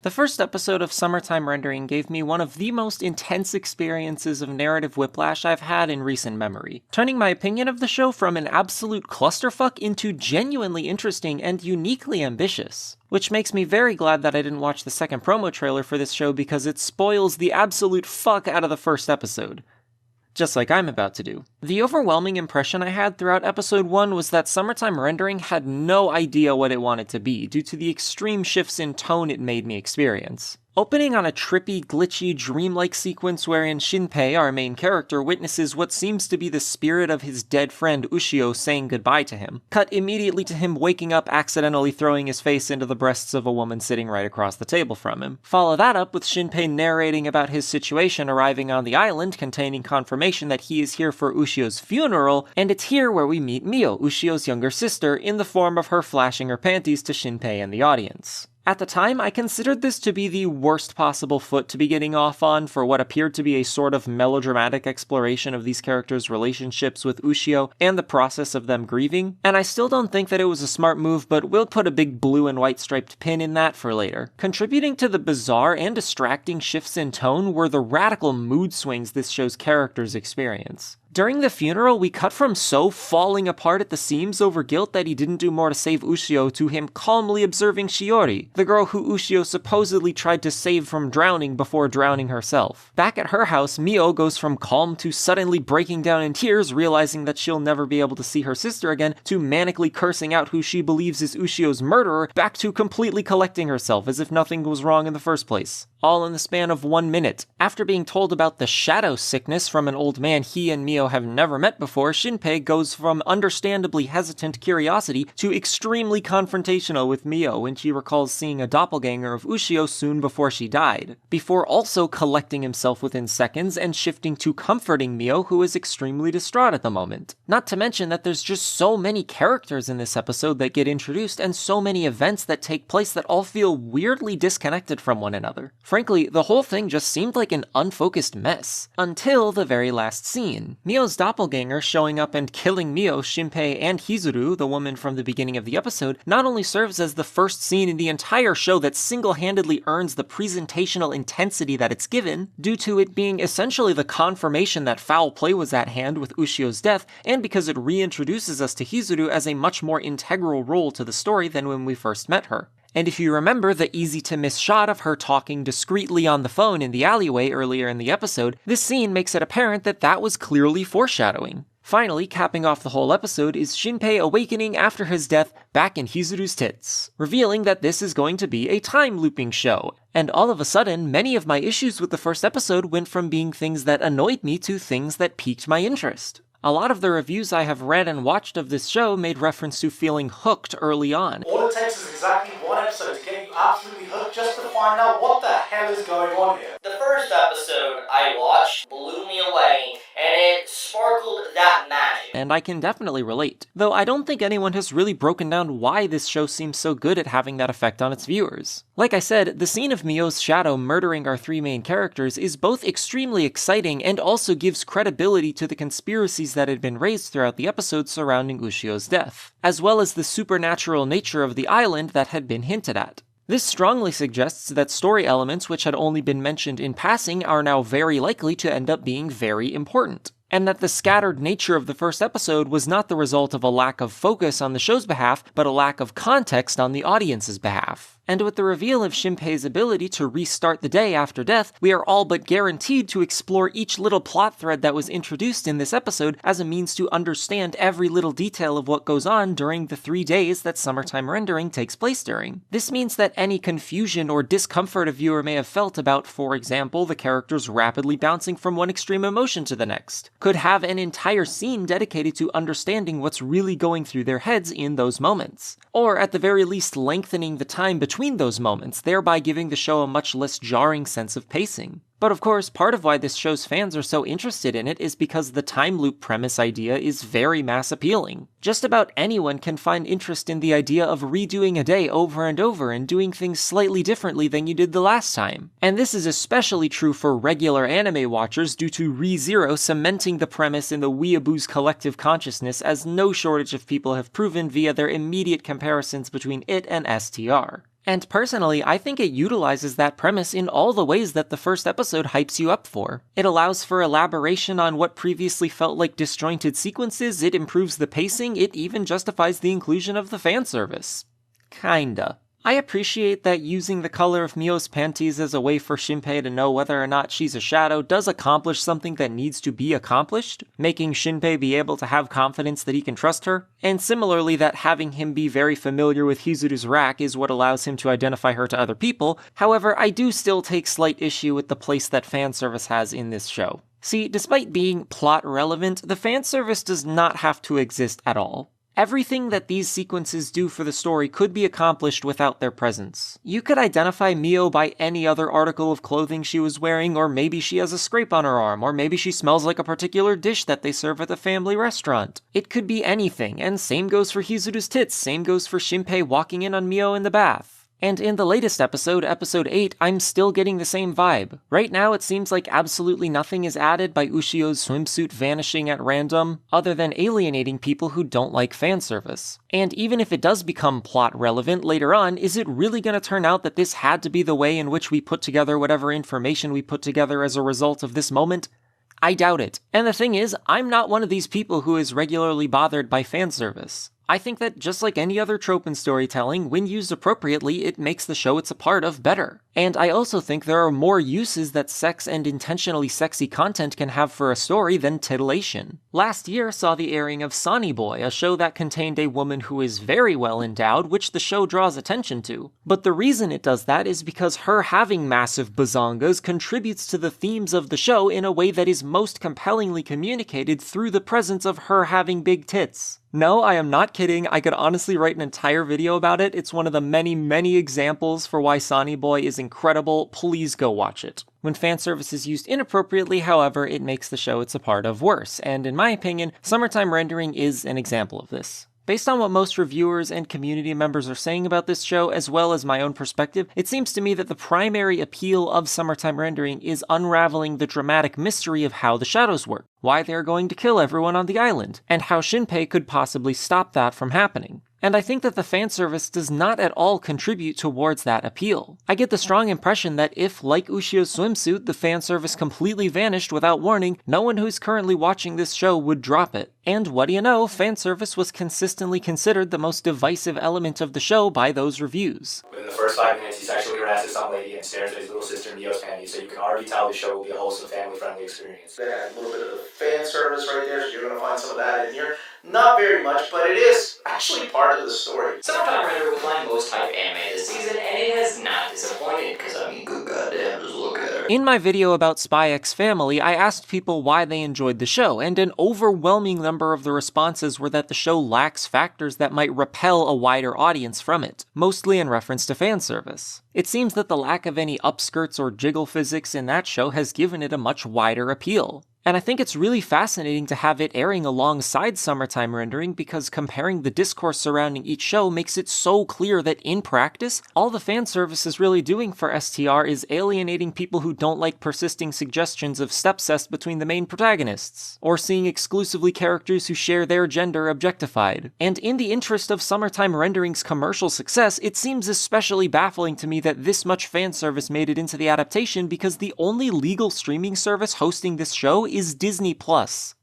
The first episode of Summertime Rendering gave me one of the most intense experiences of narrative whiplash I've had in recent memory, turning my opinion of the show from an absolute clusterfuck into genuinely interesting and uniquely ambitious. Which makes me very glad that I didn't watch the second promo trailer for this show because it spoils the absolute fuck out of the first episode. Just like I'm about to do. The overwhelming impression I had throughout episode 1 was that Summertime Rendering had no idea what it wanted to be due to the extreme shifts in tone it made me experience. Opening on a trippy, glitchy, dreamlike sequence wherein Shinpei, our main character, witnesses what seems to be the spirit of his dead friend Ushio saying goodbye to him. Cut immediately to him waking up accidentally throwing his face into the breasts of a woman sitting right across the table from him. Follow that up with Shinpei narrating about his situation arriving on the island containing confirmation that he is here for Ushio's funeral, and it's here where we meet Mio, Ushio's younger sister, in the form of her flashing her panties to Shinpei and the audience. At the time, I considered this to be the worst possible foot to be getting off on for what appeared to be a sort of melodramatic exploration of these characters' relationships with Ushio and the process of them grieving, and I still don't think that it was a smart move, but we'll put a big blue and white striped pin in that for later. Contributing to the bizarre and distracting shifts in tone were the radical mood swings this show's characters experience. During the funeral, we cut from So falling apart at the seams over guilt that he didn't do more to save Ushio to him calmly observing Shiori, the girl who Ushio supposedly tried to save from drowning before drowning herself. Back at her house, Mio goes from calm to suddenly breaking down in tears, realizing that she'll never be able to see her sister again, to manically cursing out who she believes is Ushio's murderer, back to completely collecting herself as if nothing was wrong in the first place. All in the span of 1 minute. After being told about the shadow sickness from an old man he and Mio have never met before, Shinpei goes from understandably hesitant curiosity to extremely confrontational with Mio when she recalls seeing a doppelganger of Ushio soon before she died, before also collecting himself within seconds and shifting to comforting Mio, who is extremely distraught at the moment. Not to mention that there's just so many characters in this episode that get introduced and so many events that take place that all feel weirdly disconnected from one another. Frankly, the whole thing just seemed like an unfocused mess. Until the very last scene. Mio's doppelganger showing up and killing Mio, Shinpei, and Hizuru, the woman from the beginning of the episode, not only serves as the first scene in the entire show that single-handedly earns the presentational intensity that it's given, due to it being essentially the confirmation that foul play was at hand with Ushio's death, and because it reintroduces us to Hizuru as a much more integral role to the story than when we first met her. And if you remember the easy-to-miss shot of her talking discreetly on the phone in the alleyway earlier in the episode, this scene makes it apparent that that was clearly foreshadowing. Finally, capping off the whole episode is Shinpei awakening after his death back in Hizuru's tits, revealing that this is going to be a time-looping show. And all of a sudden, many of my issues with the first episode went from being things that annoyed me to things that piqued my interest. A lot of the reviews I have read and watched of this show made reference to feeling hooked early on. All it takes is exactly one episode to get you absolutely hooked just to find out what the hell is going on here. The first episode I watched blew me away, and it sparkled that magic. And I can definitely relate, though I don't think anyone has really broken down why this show seems so good at having that effect on its viewers. Like I said, the scene of Mio's shadow murdering our three main characters is both extremely exciting and also gives credibility to the conspiracies that had been raised throughout the episode surrounding Ushio's death, as well as the supernatural nature of the island that had been hinted at. This strongly suggests that story elements which had only been mentioned in passing are now very likely to end up being very important, and that the scattered nature of the first episode was not the result of a lack of focus on the show's behalf, but a lack of context on the audience's behalf. And with the reveal of Shinpei's ability to restart the day after death, we are all but guaranteed to explore each little plot thread that was introduced in this episode as a means to understand every little detail of what goes on during the 3 days that Summertime Rendering takes place during. This means that any confusion or discomfort a viewer may have felt about, for example, the characters rapidly bouncing from one extreme emotion to the next, could have an entire scene dedicated to understanding what's really going through their heads in those moments. Or at the very least lengthening the time between those moments, thereby giving the show a much less jarring sense of pacing. But of course, part of why this show's fans are so interested in it is because the time loop premise idea is very mass appealing. Just about anyone can find interest in the idea of redoing a day over and over and doing things slightly differently than you did the last time. And this is especially true for regular anime watchers due to ReZero cementing the premise in the weeaboo's collective consciousness, as no shortage of people have proven via their immediate comparisons between it and STR. And personally, I think it utilizes that premise in all the ways that the first episode hypes you up for. It allows for elaboration on what previously felt like disjointed sequences, it improves the pacing, it even justifies the inclusion of the fan service. Kinda. I appreciate that using the color of Mio's panties as a way for Shinpei to know whether or not she's a shadow does accomplish something that needs to be accomplished, making Shinpei be able to have confidence that he can trust her, and similarly that having him be very familiar with Hizuru's rack is what allows him to identify her to other people. However, I do still take slight issue with the place that fan service has in this show. See, despite being plot relevant, the fan service does not have to exist at all. Everything that these sequences do for the story could be accomplished without their presence. You could identify Mio by any other article of clothing she was wearing, or maybe she has a scrape on her arm, or maybe she smells like a particular dish that they serve at the family restaurant. It could be anything, and same goes for Hizuru's tits, same goes for Shinpei walking in on Mio in the bath. And in the latest episode, episode 8, I'm still getting the same vibe. Right now it seems like absolutely nothing is added by Ushio's swimsuit vanishing at random, other than alienating people who don't like fan service. And even if it does become plot relevant later on, is it really going to turn out that this had to be the way in which we put together whatever information we put together as a result of this moment? I doubt it. And the thing is, I'm not one of these people who is regularly bothered by fan service. I think that just like any other trope in storytelling, when used appropriately, it makes the show it's a part of better. And I also think there are more uses that sex and intentionally sexy content can have for a story than titillation. Last year saw the airing of Sonny Boy, a show that contained a woman who is very well endowed, which the show draws attention to. But the reason it does that is because her having massive bazongas contributes to the themes of the show in a way that is most compellingly communicated through the presence of her having big tits. No, I am not kidding, I could honestly write an entire video about it. It's one of the many examples for why Sonny Boy is incredible. Please go watch it. When fan service is used inappropriately, however, it makes the show it's a part of worse, and in my opinion, Summertime Rendering is an example of this. Based on what most reviewers and community members are saying about this show, as well as my own perspective, it seems to me that the primary appeal of Summertime Rendering is unraveling the dramatic mystery of how the shadows work, why they're going to kill everyone on the island, and how Shinpei could possibly stop that from happening. And I think that the fan service does not at all contribute towards that appeal. I get the strong impression that if, like Ushio's swimsuit, the fan service completely vanished without warning, no one who's currently watching this show would drop it. And what do you know, fan service was consistently considered the most divisive element of the show by those reviews. Within the first 5 minutes, he sexually harasses some lady and stares at his little sister Mio's panties, so you can already tell the show will be a wholesome, family-friendly experience. Then add a little bit of the fan service right there, so you're going to find some of that in here. Not very much, but it is actually part of the story. Summertime Render was my most hyped anime this season, and it has not disappointed, because I mean, good goddamn, just look at her. In my video about Spy X Family, I asked people why they enjoyed the show, and an overwhelming number of the responses were that the show lacks factors that might repel a wider audience from it, mostly in reference to fan service. It seems that the lack of any upskirts or jiggle physics in that show has given it a much wider appeal. And I think it's really fascinating to have it airing alongside Summertime Rendering because comparing the discourse surrounding each show makes it so clear that in practice, all the fan service is really doing for STR is alienating people who don't like persisting suggestions of stepcest between the main protagonists, or seeing exclusively characters who share their gender objectified. And in the interest of Summertime Rendering's commercial success, it seems especially baffling to me that this much fan service made it into the adaptation because the only legal streaming service hosting this show is Disney+.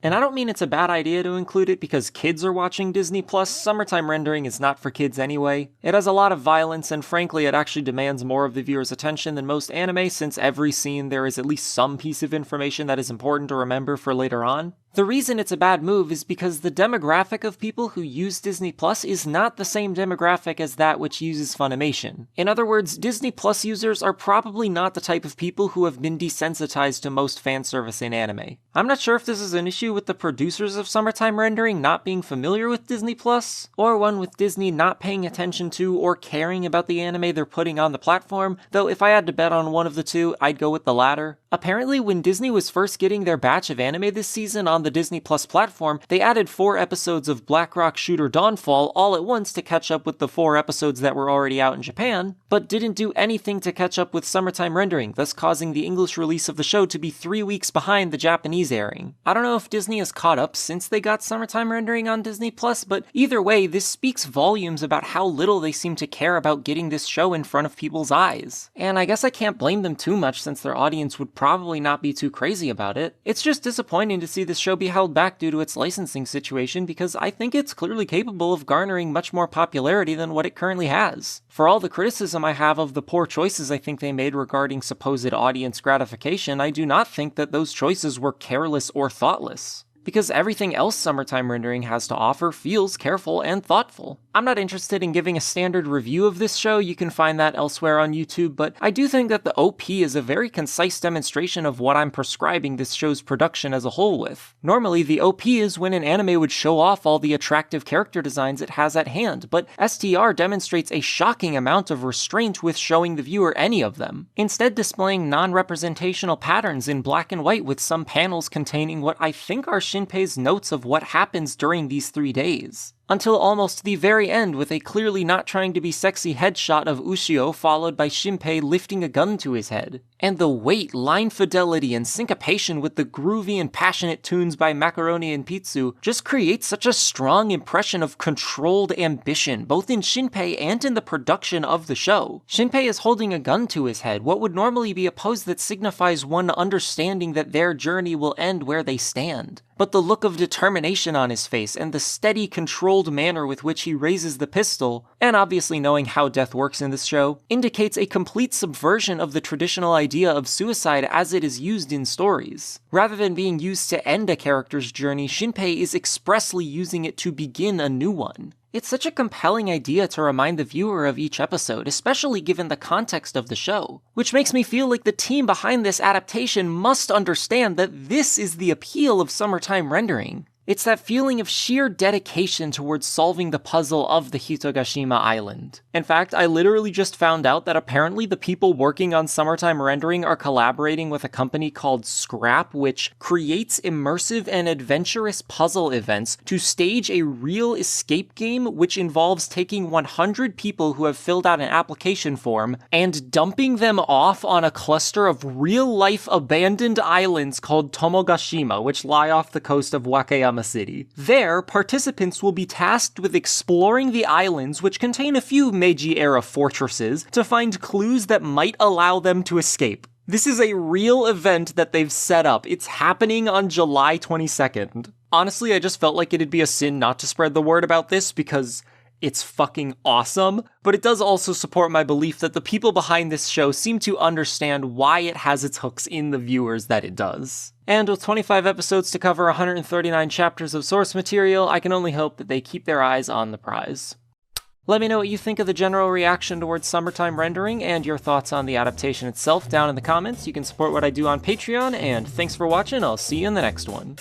And I don't mean it's a bad idea to include it because kids are watching Disney+. Summertime Rendering is not for kids anyway. It has a lot of violence, and frankly, it actually demands more of the viewer's attention than most anime, since every scene there is at least some piece of information that is important to remember for later on. The reason it's a bad move is because the demographic of people who use Disney Plus is not the same demographic as that which uses Funimation. In other words, Disney Plus users are probably not the type of people who have been desensitized to most fan service in anime. I'm not sure if this is an issue with the producers of Summertime Rendering not being familiar with Disney Plus, or one with Disney not paying attention to or caring about the anime they're putting on the platform, though if I had to bet on one of the two, I'd go with the latter. Apparently, when Disney was first getting their batch of anime this season on the Disney Plus platform, they added 4 episodes of Black Rock Shooter Dawnfall all at once to catch up with the 4 episodes that were already out in Japan, but didn't do anything to catch up with Summertime Rendering, thus causing the English release of the show to be 3 weeks behind the Japanese airing. I don't know if Disney has caught up since they got Summertime Rendering on Disney Plus, but either way, this speaks volumes about how little they seem to care about getting this show in front of people's eyes. And I guess I can't blame them too much since their audience would probably not be too crazy about it. It's just disappointing to see this show be held back due to its licensing situation because I think it's clearly capable of garnering much more popularity than what it currently has. For all the criticism I have of the poor choices I think they made regarding supposed audience gratification, I do not think that those choices were careless or thoughtless, because everything else Summertime Rendering has to offer feels careful and thoughtful. I'm not interested in giving a standard review of this show, you can find that elsewhere on YouTube, but I do think that the OP is a very concise demonstration of what I'm prescribing this show's production as a whole with. Normally, the OP is when an anime would show off all the attractive character designs it has at hand, but STR demonstrates a shocking amount of restraint with showing the viewer any of them, instead displaying non-representational patterns in black and white with some panels containing what I think are Shinpei's notes of what happens during these 3 days. Until almost the very end with a clearly not trying to be sexy headshot of Ushio followed by Shinpei lifting a gun to his head. And the weight, line fidelity, and syncopation with the groovy and passionate tunes by Macaroni and Pizzu just creates such a strong impression of controlled ambition, both in Shinpei and in the production of the show. Shinpei is holding a gun to his head, what would normally be a pose that signifies one understanding that their journey will end where they stand. But the look of determination on his face and the steady, controlled manner with which he raises the pistol, and obviously knowing how death works in this show, indicates a complete subversion of the traditional idea of suicide as it is used in stories. Rather than being used to end a character's journey, Shinpei is expressly using it to begin a new one. It's such a compelling idea to remind the viewer of each episode, especially given the context of the show, which makes me feel like the team behind this adaptation must understand that this is the appeal of Summertime Rendering. It's that feeling of sheer dedication towards solving the puzzle of the Hitogashima Island. In fact, I literally just found out that apparently the people working on Summertime Rendering are collaborating with a company called Scrap, which creates immersive and adventurous puzzle events to stage a real escape game which involves taking 100 people who have filled out an application form and dumping them off on a cluster of real-life abandoned islands called Tomogashima, which lie off the coast of Wakayama City. There, participants will be tasked with exploring the islands, which contain a few Meiji-era fortresses, to find clues that might allow them to escape. This is a real event that they've set up. It's happening on July 22nd. Honestly, I just felt like it'd be a sin not to spread the word about this because it's fucking awesome, but it does also support my belief that the people behind this show seem to understand why it has its hooks in the viewers that it does. And with 25 episodes to cover 139 chapters of source material, I can only hope that they keep their eyes on the prize. Let me know what you think of the general reaction towards Summertime Rendering and your thoughts on the adaptation itself down in the comments. You can support what I do on Patreon, and thanks for watching. I'll see you in the next one.